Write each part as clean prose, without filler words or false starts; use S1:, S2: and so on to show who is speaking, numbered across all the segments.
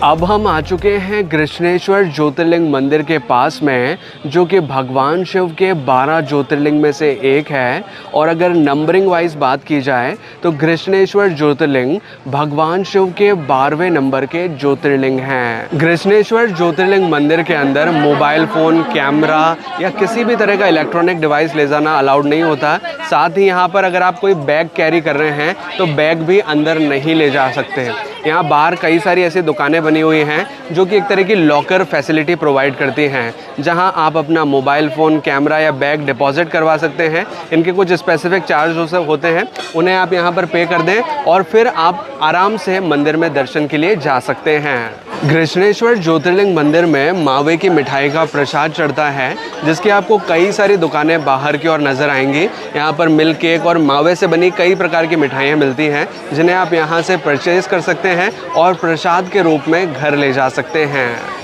S1: अब हम आ चुके हैं कृष्णेश्वर ज्योतिर्लिंग मंदिर के पास में, जो कि भगवान शिव के 12 ज्योतिर्लिंग में से एक है। और अगर नंबरिंग वाइज बात की जाए तो कृष्णेश्वर ज्योतिर्लिंग भगवान शिव के 12वें नंबर के ज्योतिर्लिंग हैं। कृष्णेश्वर ज्योतिर्लिंग मंदिर के अंदर मोबाइल फ़ोन, कैमरा या किसी भी तरह का इलेक्ट्रॉनिक डिवाइस ले जाना अलाउड नहीं होता। साथ ही यहाँ पर अगर आप कोई बैग कैरी कर रहे हैं तो बैग भी अंदर नहीं ले जा सकते। यहाँ बाहर कई सारी ऐसी दुकानें बनी हुई हैं जो कि एक तरह की लॉकर फैसिलिटी प्रोवाइड करती हैं, जहां आप अपना मोबाइल फ़ोन, कैमरा या बैग डिपॉजिट करवा सकते हैं। इनके कुछ स्पेसिफिक चार्ज होते हैं, उन्हें आप यहां पर पे कर दें और फिर आप आराम से मंदिर में दर्शन के लिए जा सकते हैं। कृष्णेश्वर ज्योतिर्लिंग मंदिर में मावे की मिठाई का प्रसाद चढ़ता है, जिसकी आपको कई सारी दुकानें बाहर की ओर नज़र आएंगी। यहाँ पर मिल्क केक और मावे से बनी कई प्रकार की मिठाइयाँ मिलती हैं, जिन्हें आप यहाँ से परचेज़ कर सकते हैं और प्रसाद के रूप में घर ले जा सकते हैं।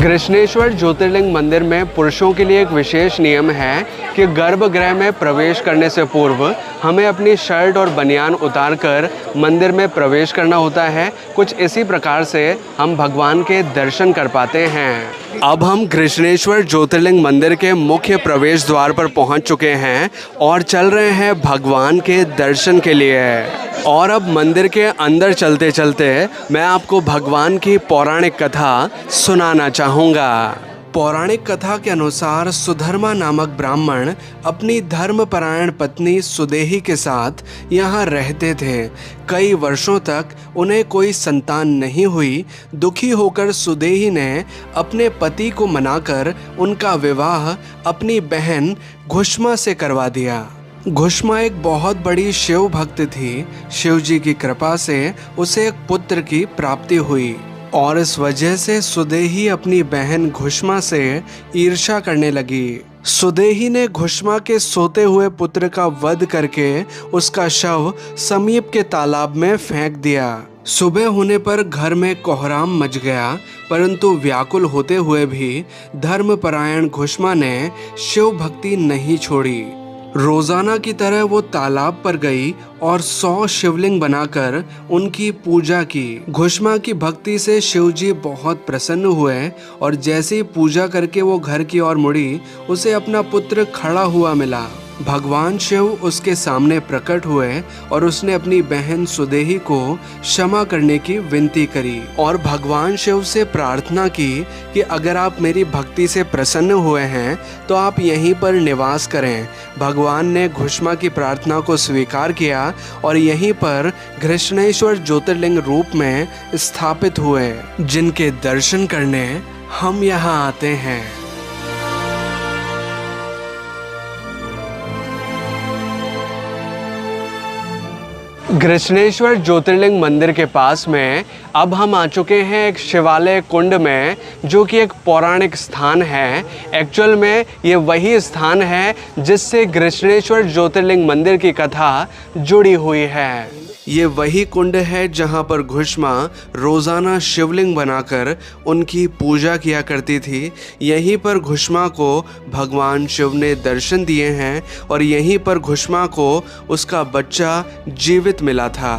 S1: कृष्णेश्वर ज्योतिर्लिंग मंदिर में पुरुषों के लिए एक विशेष नियम है कि गर्भगृह में प्रवेश करने से पूर्व हमें अपनी शर्ट और बनियान उतारकर मंदिर में प्रवेश करना होता है। कुछ इसी प्रकार से हम भगवान के दर्शन कर पाते हैं। अब हम कृष्णेश्वर ज्योतिर्लिंग मंदिर के मुख्य प्रवेश द्वार पर पहुंच चुके हैं और चल रहे हैं भगवान के दर्शन के लिए। और अब मंदिर के अंदर चलते चलते मैं आपको भगवान की पौराणिक कथा सुनाना चाहूँगा। पौराणिक कथा के अनुसार सुधर्मा नामक ब्राह्मण अपनी धर्मपरायण पत्नी सुदेही के साथ यहाँ रहते थे। कई वर्षों तक उन्हें कोई संतान नहीं हुई। दुखी होकर सुदेही ने अपने पति को मनाकर उनका विवाह अपनी बहन घुष्मा से करवा दिया। घुष्मा एक बहुत बड़ी शिव भक्त थी। शिव जी की कृपा से उसे एक पुत्र की प्राप्ति हुई और इस वजह से सुदेही अपनी बहन घुष्मा से ईर्ष्या करने लगी। सुदेही ने घुष्मा के सोते हुए पुत्र का वध करके उसका शव समीप के तालाब में फेंक दिया। सुबह होने पर घर में कोहराम मच गया, परंतु व्याकुल होते हुए भी धर्मपरायण घुष्मा ने शिव भक्ति नहीं छोड़ी। रोजाना की तरह वो तालाब पर गई और 100 शिवलिंग बनाकर उनकी पूजा की। घुष्मा की भक्ति से शिवजी बहुत प्रसन्न हुए और जैसे ही पूजा करके वो घर की ओर मुड़ी, उसे अपना पुत्र खड़ा हुआ मिला। भगवान शिव उसके सामने प्रकट हुए और उसने अपनी बहन सुदेही को क्षमा करने की विनती करी और भगवान शिव से प्रार्थना की कि अगर आप मेरी भक्ति से प्रसन्न हुए हैं तो आप यहीं पर निवास करें। भगवान ने घुष्मा की प्रार्थना को स्वीकार किया और यहीं पर कृष्णेश्वर ज्योतिर्लिंग रूप में स्थापित हुए, जिनके दर्शन करने हम यहाँ आते हैं। कृष्णेश्वर ज्योतिर्लिंग मंदिर के पास में अब हम आ चुके हैं एक शिवालय कुंड में, जो कि एक पौराणिक स्थान है। एक्चुअल में ये वही स्थान है जिससे कृष्णेश्वर ज्योतिर्लिंग मंदिर की कथा जुड़ी हुई है। ये वही कुंड है जहाँ पर घुष्मा रोज़ाना शिवलिंग बनाकर उनकी पूजा किया करती थी। यहीं पर घुष्मा को भगवान शिव ने दर्शन दिए हैं और यहीं पर घुष्मा को उसका बच्चा जीवित मिला था।